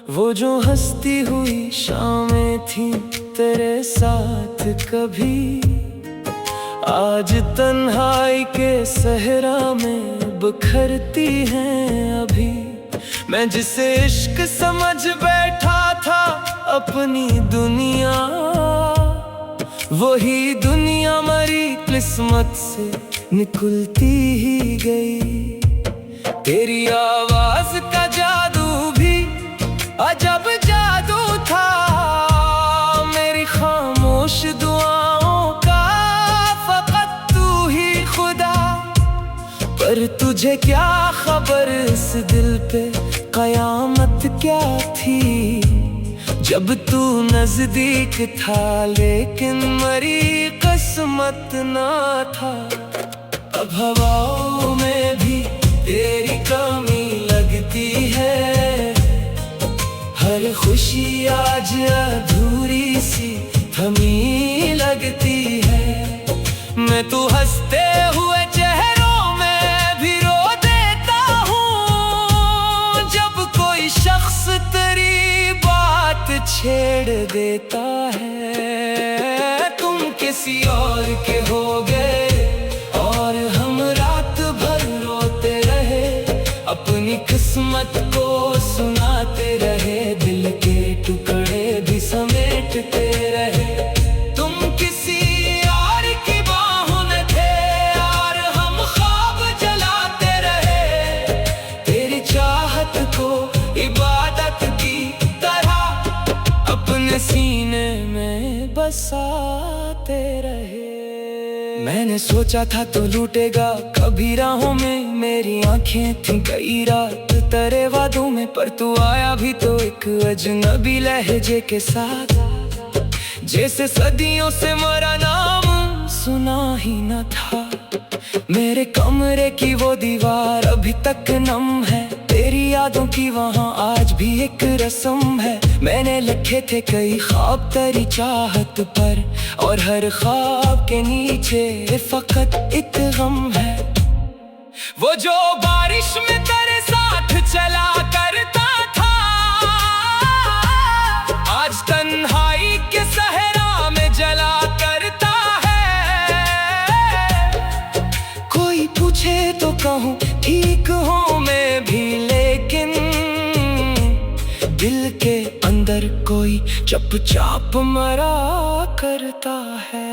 वो जो हंसती हुई शामें थी तेरे साथ कभी, आज तन्हाई के सहरा में बिखरती हैं अभी। मैं जिसे इश्क समझ बैठा था अपनी दुनिया, वही दुनिया मरी किस्मत से निकलती ही गई। तेरी आवाज का जादू भी अजब जादू था, मेरी खामोश दुआओं का फकत तू ही खुदा। पर तुझे क्या खबर इस दिल पे कयामत क्या थी, जब तू नजदीक था लेकिन मरी किस्मत ना था। अब हवाओं में भी तेरी कमी लगती है, हर खुशी आज अधूरी सी थमी लगती है। मैं तू हंसते हुए चेहरों में भी रो देता हूँ, जब कोई शख्स तेरी बात छेड़ देता है। तुम किसी और के हो गए और हम रात भर रोते रहे, अपनी किस्मत को सुनाते रहे, दिल के टुकड़े भी समेटते रहे। तुम किसी और की बाहों में थे और हम ख्वाब जलाते रहे, तेरी चाहत को इबादत की तरह अपने सीने में बसाते रहे। मैंने सोचा था तो लूटेगा कभी राहों में, मेरी आंखें थी कई रात तेरे वादों में, पर तू आया भी तो एक अजनबी लहजे के साथ, जैसे सदियों से मेरा नाम सुना ही न था। मेरे कमरे की वो दीवार अभी तक नम है, तेरी यादों की वहाँ आज भी एक रस्म है। मैंने लिखे थे कई ख्वाब तेरी चाहत पर, और हर ख्वाब के नीचे फकत एक गम है। वो जो बारिश में तेरे साथ चला करता था, आज तन्हाई के सहरा में जला करता है। कोई पूछे तो कहूँ ठीक हूँ मैं भी, लेकिन दिल के अंदर कोई चुपचाप मरा करता है।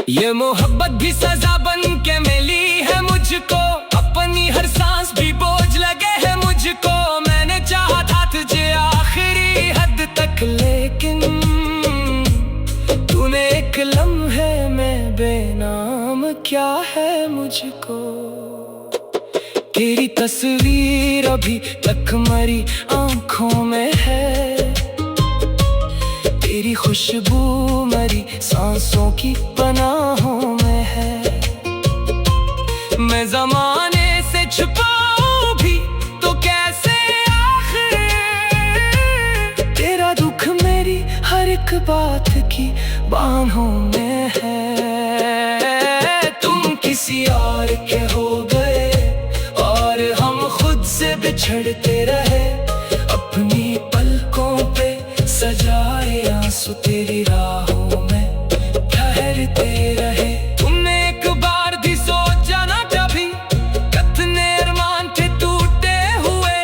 ये मोहब्बत भी सजा बन के मिली है मुझको, अपनी हर सांस भी बोझ लगे है मुझको। मैंने चाहा था तुझे आखिरी हद तक, लेकिन तूने एक लम्हे में बेनाम क्या है मुझको। तेरी तस्वीर अभी तक मरी आंखों में है, तेरी खुशबू मरी सांसों की पनाहों में है। मैं ज़माने से छुपाऊं भी तो कैसे आखिर, तेरा दुख मेरी हर एक बात की बाहों में है। तुम किसी और के हो गए और हम खुद से बिछड़ते रहे, अपनी पलकों पे सजाए आंसू तेरी राहों में ठहरते रहे। तुमने एक बार भी सोचा ना कभी, कितने अरमान थे टूटे हुए,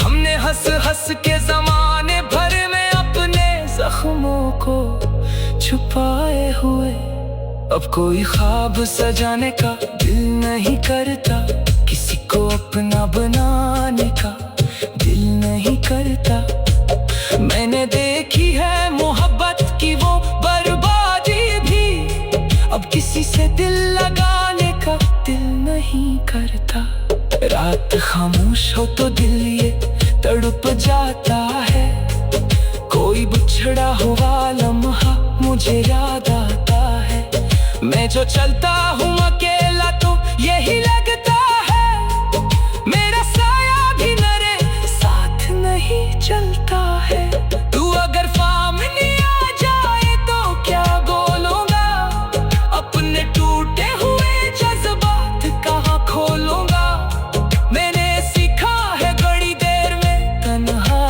हमने हंस हंस के ज़माने भर में अपने जख्मों को छुपाए हुए। अब कोई ख्वाब सजाने का दिल नहीं करता, किसी को अपना बनाने का दिल नहीं करता। मैंने देखी है मोहब्बत की वो बर्बादी भी, अब किसी से दिल लगाने का दिल नहीं करता। रात खामोश हो तो दिल ये तड़प जाता है, कोई बिछड़ा हुआ लम्हा मुझे याद आता है। मैं जो चलता हूँ अकेला तो यही लगता है, मेरा साया भी मेरे साथ नहीं चलता है। तू अगर सामने आ जाए तो क्या बोलूंगा, अपने टूटे हुए जज्बात कहाँ खोलूंगा। मैंने सीखा है घड़ी देर में तन्हा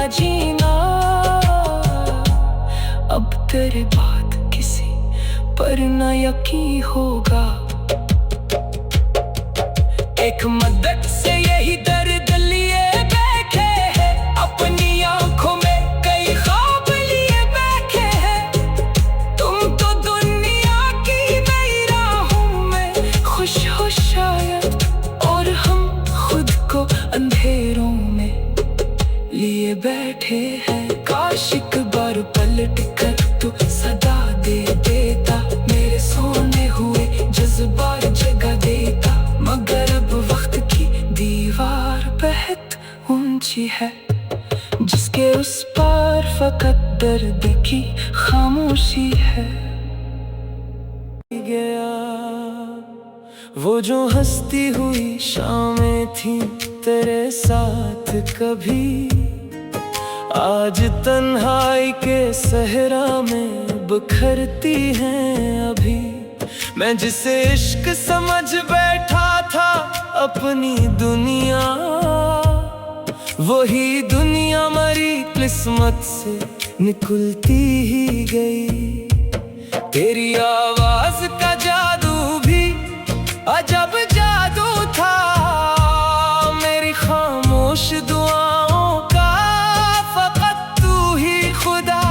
यकीन होगा। एक मदद से यही दर्द लिए बैठे हैं, अपनी आंखों में कई ख्वाब लिए बैठे हैं। तुम तो दुनिया की नई राहों में खुश हो शायद, और हम खुद को अंधेरों में लिए बैठे हैं। काश एक बार पलट कर तू सदा दे देता, मेरे सोने हुए जज्बात जगा देता। मगर अब वक्त की दीवार बहुत ऊंची है, जिसके उस पार फकत दर्द की खामोशी है। गया वो जो हंसती हुई शामें थी तेरे साथ कभी, आज तन्हाई के सहरा में बिखरती हैं अभी। मैं जिसे इश्क समझ बैठा था अपनी दुनिया, वही दुनिया मरी किस्मत से निकलती ही गई। तेरी आवाज का जादू भी अजब जादू था, मेरी खामोश दुआओं का फकत तू ही खुदा।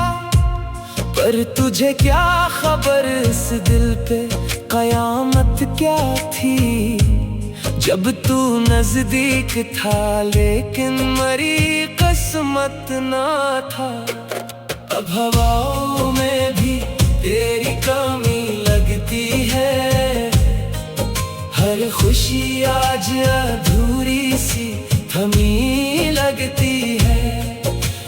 पर तुझे क्या खबर इस दिल पे कयामत क्या थी, जब तू नजदीक था लेकिन मरी किस्मत ना था। अब हवाओं में भी तेरी कमी लगती है, हर खुशी आज अधूरी सी थमी लगती है।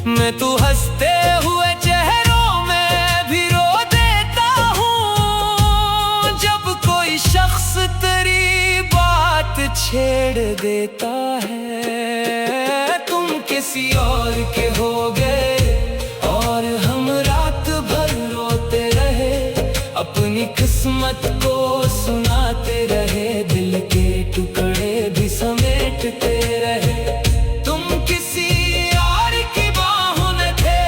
मैं तू हंसते हुए चेहरों में भी रो देता हूँ, जब कोई शख्स तेरी बात छेड़ देता है। तुम किसी और के हो गए और हम रात भर रोते रहे, अपनी किस्मत को सुनाते रहे, दिल के टुकड़े भी समेटते रहे। तुम किसी और की बाहों में थे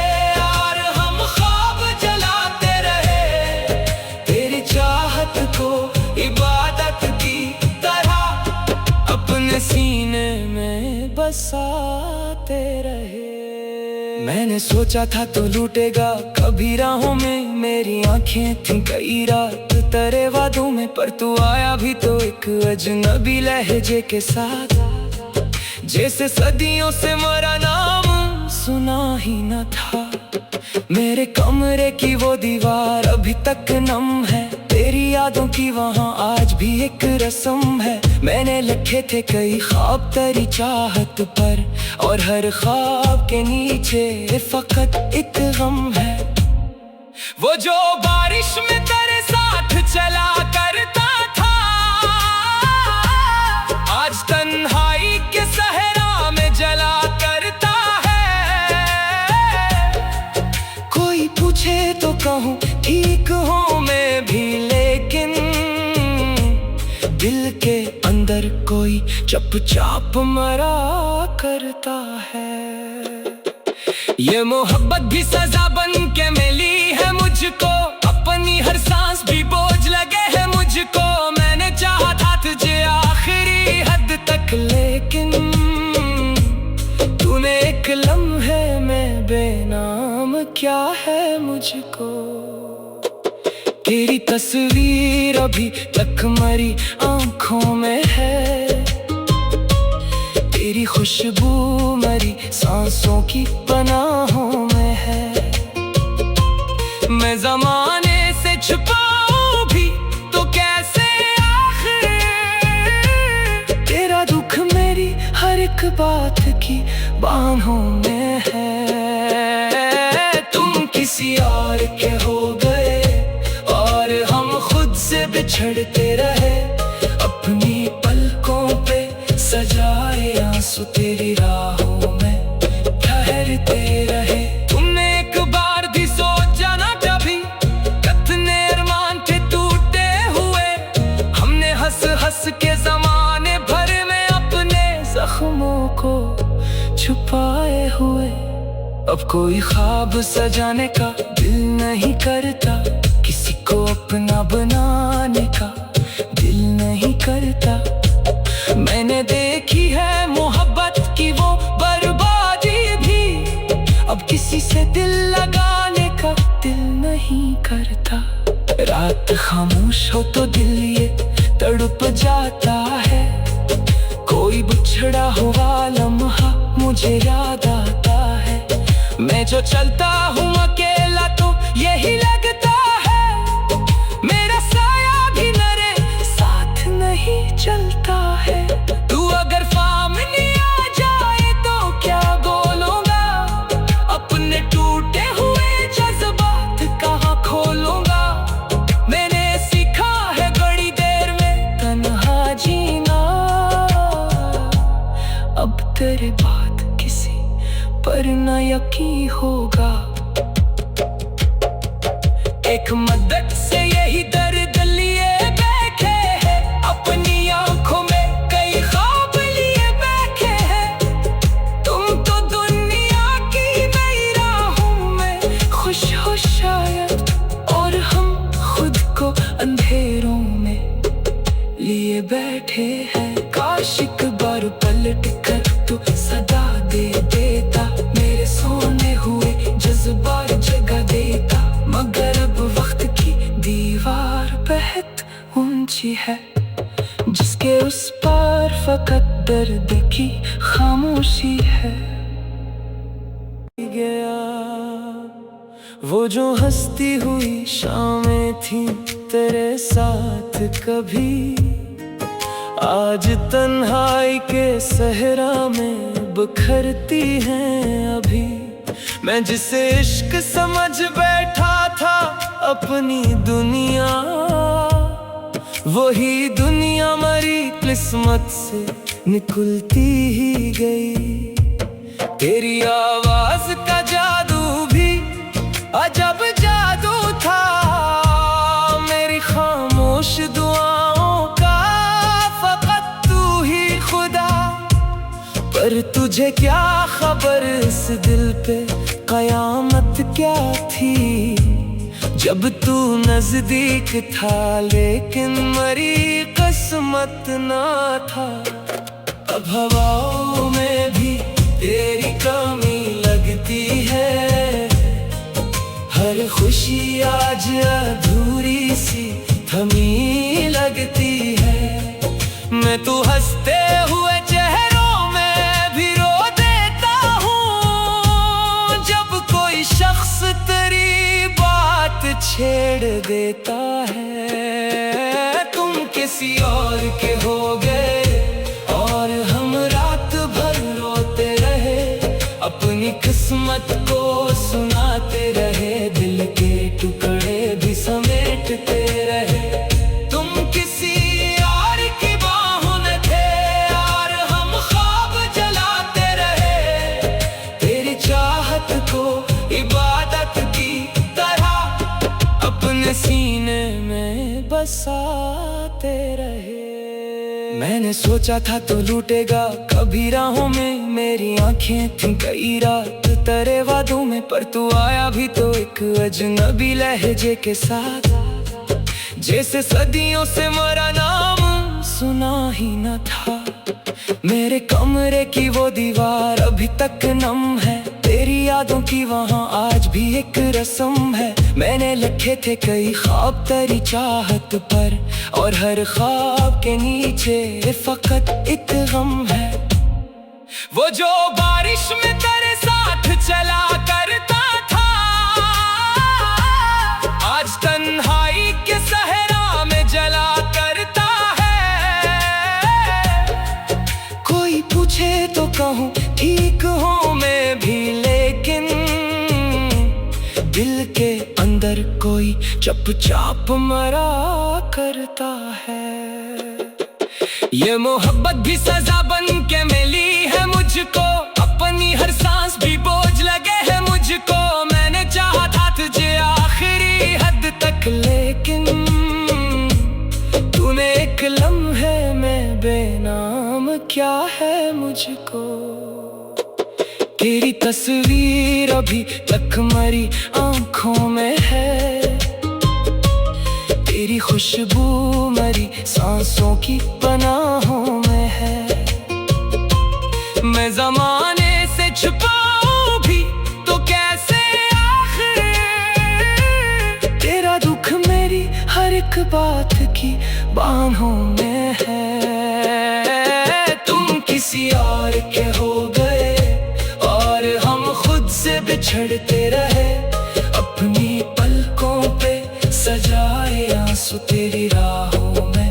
और हम ख्वाब जलाते रहे, तेरी चाहत को इबादत की तरह अपने सीने में बसाते रहे। मैंने सोचा था तो लूटेगा कभी राहों में, मेरी आंखें थी कई रात तेरे वादों में, पर तू आया भी तो एक अजनबी लहजे के साथ, जैसे सदियों से मरा नाम सुना ही न था। मेरे कमरे की वो दीवार अभी तक नम है, तेरी यादों की वहाँ आज भी एक रस्म है। मैंने लिखे थे कई ख्वाब तेरी चाहत पर, और हर ख्वाब के नीचे फकत एक गम है। वो जो बारिश में तेरे साथ चला करता था, आज तन्हाई के सहरा में जला करता है। कोई पूछे तो कहूँ ठीक हूँ मैं भी, लेकिन दिल के अंदर कोई चुपचाप मरा करता है। ये मोहब्बत भी सजा बन के मिली है मुझको, अपनी हर सांस भी बोझ लगे है मुझको। मैंने चाहा था तुझे आखिरी हद तक, लेकिन तूने एक लम्हे में बेनाम क्या है मुझको। तेरी तस्वीर अभी तक मरी आंखों में है, तेरी खुशबू मरी सांसों की पनाहों में है। मैं ज़माने से छुपाऊं भी तो कैसे आखिर, तेरा दुख मेरी हर एक बात की बाहों में है। तुम किसी और के हो गए और हम खुद से बिछड़ते रहे, अपनी पलकों पे सजाए आंसू तेरी राहों में ठहरते रहे। तुमने एक बार भी सोचा ना कभी, कितने अरमान थे टूटे हुए। हमने हंस हंस के ज़माने भर में अपने जख्मों को छुपाए हुए। अब कोई ख्वाब सजाने का दिल नहीं करता, किसी को अपना बनाने का दिल नहीं करता। मैंने देखी है मोहब्बत की वो बर्बादी भी, अब किसी से दिल लगाने का दिल नहीं करता। रात खामोश हो तो दिल ये तड़प जाता है, कोई बिछड़ा हुआ लम्हा मुझे याद आता है। मैं जो चलता हूँ अकेला तो यही लगता है, मेरा साया भी मेरे साथ नहीं चलता है। तू अगर सामने आ जाए तो क्या बोलूंगा, अपने टूटे हुए जज्बात कहाँ खोलूंगा। मैंने सीखा है बड़ी देर में तन्हा जीना, अब तेरे बाद किसी पर न यकीन होगा। एक मदद से यही दर्द लिए बैठे हैं, अपनी आंखों में कई ख्वाब लिए बैठे हैं। तुम तो दुनिया की नई राहों में खुश हो शायद, और हम खुद को अंधेरों में लिए बैठे हैं। काश एक बार पलट कर तू सदा दे देता, मेरे सोने हुए जज्बात जगा देता। मगर अब वक्त की दीवार बेहद ऊंची है, जिसके उस पार फकत दर्द की खामोशी है। गया वो जो हंसती हुई शामें थी तेरे साथ कभी, आज तन्हाई के सहरा में बिखरती हैं अभी। मैं जिसे इश्क समझ बैठा था अपनी दुनिया, वही दुनिया मरी किस्मत से निकलती ही गई। तेरी आवाज का जादू भी अजब जादू था, मेरी खामोश दुआओं का फकत तू ही खुदा। पर तुझे क्या खबर इस दिल पे कयामत क्या थी, जब तू नजदीक था लेकिन मरी किस्मत ना था। अब हवाओं में भी तेरी कमी लगती है, हर खुशी आज अधूरी सी थमी लगती है। मैं तू हंसते हुए चेहरों में भी रो देता हूँ, जब कोई शख्स तेरी बात छेड़ देता है। तुम किसी और के हो गए और हम रात भर रोते रहे, अपनी किस्मत को सुनाते रहे, दिल के टुकड़े भी समेटते रहे। तुम किसी और की बाहों में थे और हम ख्वाब जलाते रहे, तेरी चाहत को इबादत की तरह अपने सीने में बसाते रहे। मैंने सोचा था तो लूटेगा कभी राहों में, मेरी आंखें थीं कई रात तेरे वादों में, पर तू आया भी तो एक अजनबी लहजे के साथ, जैसे सदियों से मेरा नाम सुना ही न था। मेरे कमरे की वो दीवार अभी तक नम है, तेरी यादों की वहाँ आज भी एक रस्म है। मैंने लिखे थे कई ख्वाब तेरी चाहत पर, और हर ख्वाब के नीचे फकत एक गम है। वो जो बारिश में तेरे साथ चला करता था, आज तन्हाई के सहरा में जला करता है। कोई पूछे तो कहूँ ठीक हूँ मैं भी, लेकिन दिल के अंदर कोई चुपचाप मरा करता है। ये मोहब्बत भी सजा बन के मिली है मुझको, अपनी हर सांस भी बोझ लगे है मुझको। मैंने चाहा था तुझे आखिरी हद तक, लेकिन तूने एक लम्हे में बेनाम क्या है मुझको। तेरी तस्वीर अभी तक मेरी आंखों में है, खुशबू मेरी सांसों की पनाहों में है। मैं ज़माने से छुपाऊं भी तो कैसे आखिर, तेरा दुख मेरी हर एक बात की बाहों में है। तुम किसी और के हो गए और हम खुद से बिछड़ते रहे, अपनी पलकों पे सजाए आंसू तेरी राहों में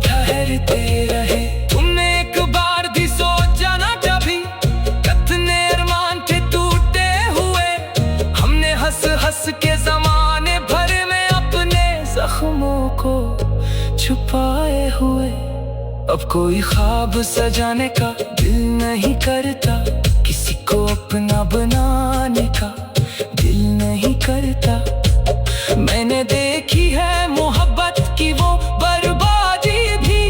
ठहरते रहे। तुमने एक बार भी सोचा ना कभी, कितने अरमान थे टूटे हुए, हमने हंस हंस के ज़माने भर में अपने जख्मों को छुपाए हुए। अब कोई ख्वाब सजाने का दिल नहीं करता, किसी को अपना बनाने का दिल नहीं करता। मैंने देखी है मोहब्बत की वो बर्बादी भी,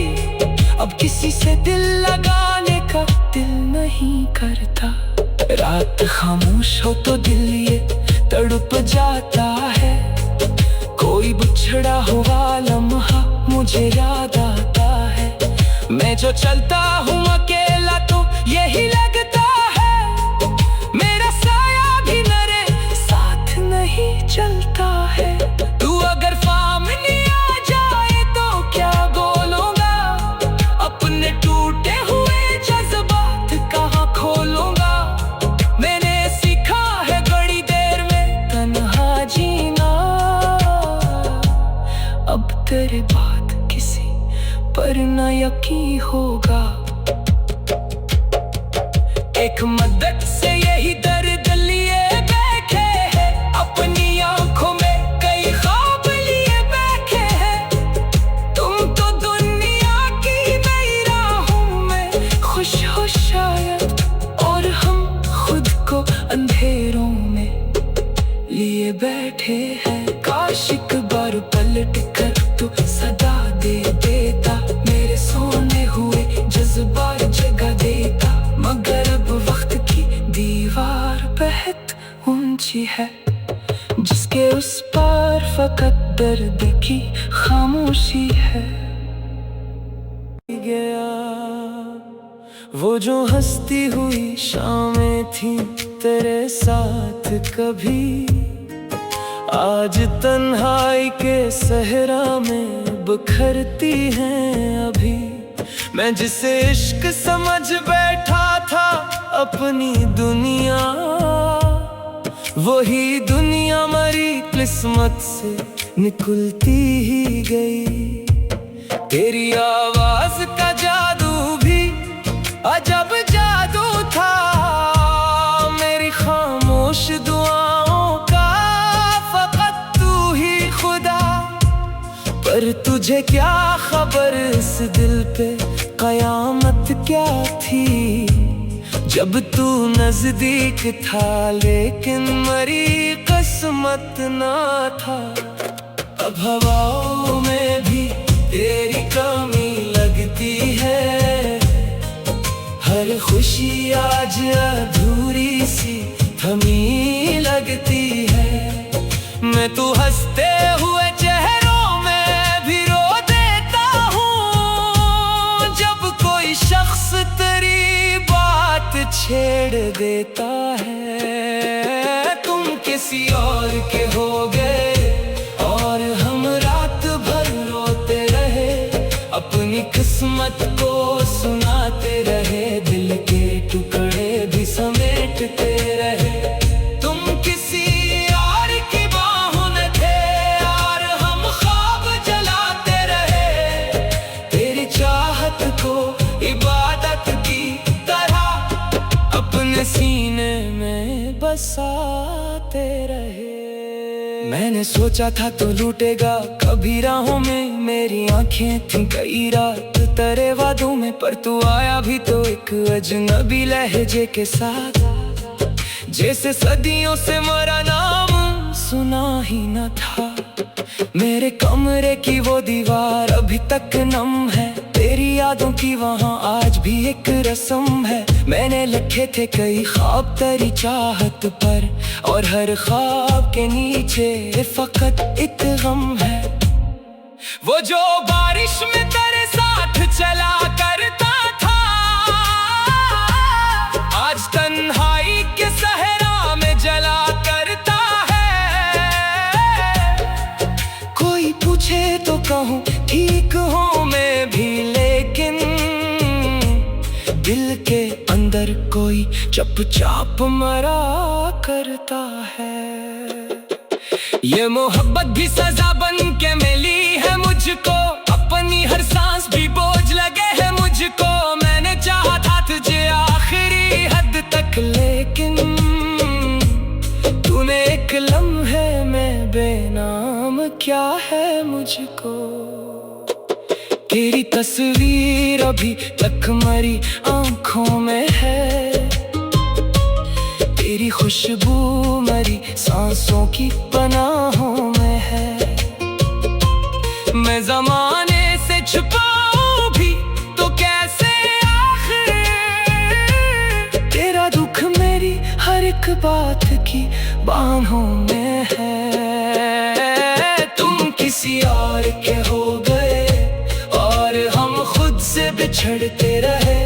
अब किसी से दिल लगाने का दिल नहीं करता। रात खामोश हो तो दिल ये तड़प जाता है, कोई बिछड़ा हुआ लम्हा मुझे याद आता है। मैं जो चलता हूँ अकेला तो यही लगता है, मेरा साया भी मेरे साथ नहीं चलता है। तू अगर सामने आ जाए तो क्या बोलूंगा, अपने टूटे हुए जज्बात कहाँ खोलूंगा। मैंने सीखा है बड़ी देर में तन्हा जीना, अब तेरे बाद किसी पर न यकीन होगा। एक मदद से यही दर्द लिए बैठे हैं, अपनी आंखों में कई ख्वाब लिए बैठे हैं। तुम तो दुनिया की नई राहों में खुश हो शायद, और हम खुद को अंधेरों में लिए बैठे हैं। काश एक बार पलट कर तू सदा दे देता, मेरे सोने हुए जज्बात जगा देता। मगर अब वक्त की दीवार बेहद ऊंची है, जिसके उस पार फकत दर्द की खामोशी है। गया वो जो हंसती हुई शामें थी तेरे साथ कभी, आज तन्हाई के सहरा में बिखरती हैं अभी। मैं जिसे इश्क समझ बैठा था अपनी दुनिया, वही दुनिया मरी किस्मत से निकलती ही गई। तेरी आवाज का जादू भी अजब जादू था, मेरी खामोश दुआओं का फकत तू ही खुदा। पर तुझे क्या खबर इस दिल पे कयामत क्या थी, जब तू नजदीक था लेकिन मरी किस्मत ना था। अब हवाओं में भी तेरी कमी लगती है, हर खुशी आज अधूरी सी थमी लगती है। मैं तू हंसते हुए चेहरों में भी रो देता हूँ, जब कोई शख्स तेरी बात छेड़ देता है। तुम किसी और के हो गए और हम रात भर रोते रहे, अपनी किस्मत को सुनाते रहे, दिल के टुकड़े भी समेटते रहे। तुम किसी और की बाहों में थे और हम ख्वाब जलाते रहे, तेरी चाहत को इबादत की तरह अपने सीने में बसाते रहे। मैंने सोचा था तो लूटेगा कभी राहों में, मेरी आंखें थीं कई रात तेरे वादों में, पर तू आया भी तो एक अजनबी लहजे के साथ, जैसे सदियों से मेरा नाम सुना ही न था। मेरे कमरे की वो दीवार अभी तक नम है, तेरी यादों की वहाँ आज भी एक रस्म है। मैंने लिखे थे कई ख्वाब तेरी चाहत पर, और हर ख्वाब के नीचे फकत एक गम है। वो जो बारिश में तेरे साथ चला करता था, आज तन्हाई के सहरा में जला करता है। कोई पूछे तो कहूँ ठीक हूँ मैं भी, लेकिन दिल के अंदर कोई चुपचाप मरा करता है। ये मोहब्बत भी सजा बन के मिली है मुझको, अपनी हर सांस भी बोझ लगे है मुझको। मैंने चाहा था तुझे आखिरी हद तक, लेकिन तूने एक लम्हे में बेनाम क्या है मुझको। तेरी तस्वीर अभी तक मरी आंखों में है, तेरी खुशबू मरी सांसों की पनाहों में है। मैं ज़माने से छुपाऊं भी तो कैसे आखिर, तेरा दुख मेरी हर एक बात की बाहों में है। तुम किसी और के हो गए और हम खुद से बिछड़ते रहे,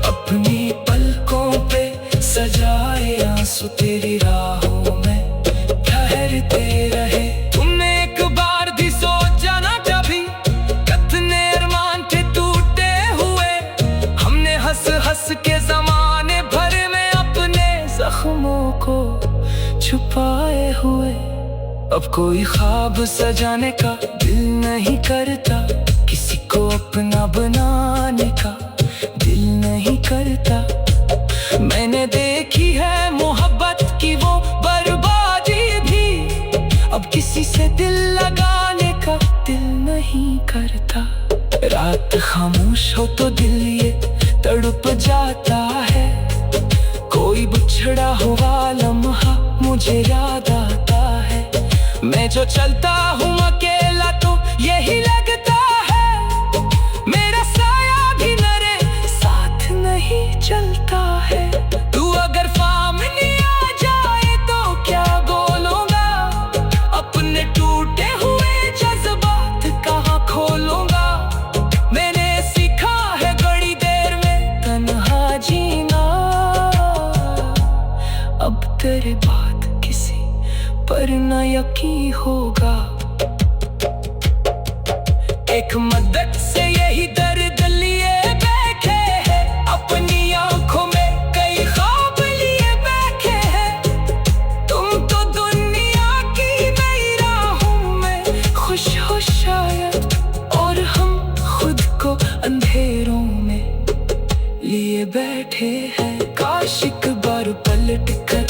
अपनी पलकों पे सजाए आंसू तेरी राहों में ठहरते रहे। तुमने एक बार भी सोचा ना कभी, कितने अरमान थे टूटे हुए। हमने हंस हंस के ज़माने भर में अपने जख्मों को छुपाए हुए। अब कोई ख्वाब सजाने का दिल नहीं करता, किसी को अपना बनाने का दिल नहीं करता। मैंने देखी है मोहब्बत की वो बर्बादी भी, अब किसी से दिल लगाने का दिल नहीं करता। रात खामोश हो तो दिल ये तड़प जाता है, कोई बिछड़ा हुआ लम्हा मुझे याद आता है। मैं जो चलता हूँ अकेला तो यही लगता है, मेरा साया भी मेरे साथ नहीं चलता है। तू अगर सामने आ जाए तो क्या बोलूंगा, अपने टूटे हुए जज्बात कहाँ खोलूंगा। मैंने सीखा है बड़ी देर में तन्हा जीना, अब तेरे बात किसी पर न यकीन होगा। एक मदद से यही दर्द लिए बैठे हैं, अपनी आंखों में कई ख्वाब लिए बैठे हैं। तुम तो दुनिया की नई राहों में खुश हो शायद, और हम खुद को अंधेरों में लिए बैठे हैं। काश एक बार पलट कर